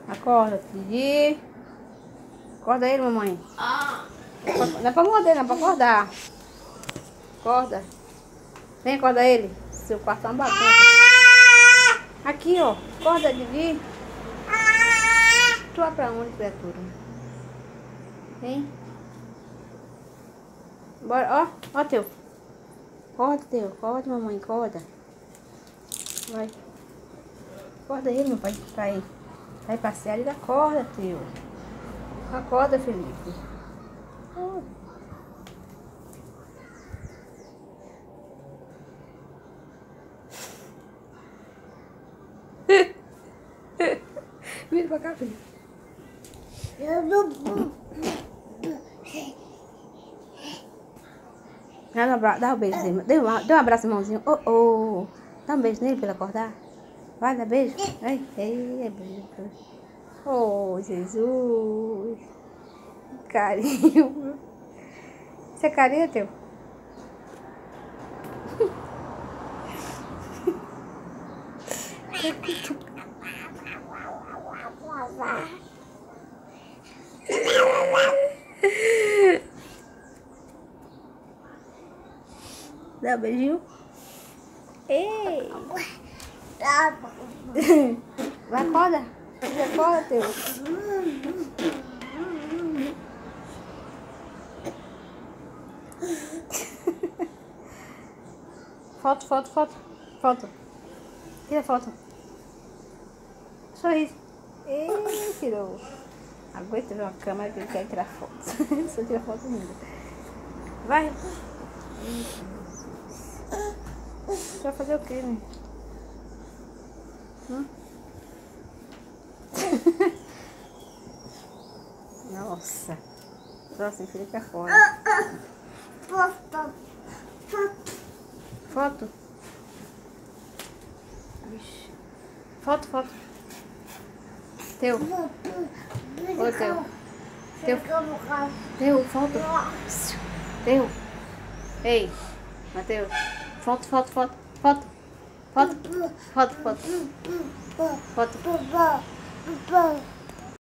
Acorda, Didi. Acorda ele, mamãe. Não é pra morder, não é pra acordar. Acorda. Vem, acorda ele. Seu quarto é uma bagunça. Aqui, ó. Acorda, Didi. Tu vai pra onde, criatura? Vem. Bora, ó. Ó, teu. Acorda, teu. Acorda, mamãe. Acorda. Vai. Acorda ele, meu pai. Vai passear. Ele acorda, teu. Acorda, Felipe. Acorda. Vira pra cá, Felipe. Dá um beijo nele. Dê um abraço, irmãozinho. Oh. Dá um beijo nele pra ele acordar. Vai, dá beijo. Ai, beijo. Oh, Jesus. Carinho. Isso é carinho, teu? Dá um beijinho. Ei! Vai, acorda. Acorda, teu. Foto. Tira foto. Sorriso. Ei, tirou. Aguenta ver uma câmera que ele quer tirar foto. Só tira foto ainda. Vai. Você vai fazer o quê, né? Nossa. Nossa, ele fica fora. Foto. Ixi. Foto. Teu. Ô, teu, foto. Teu. Ei, Matheus. Foto. Foto.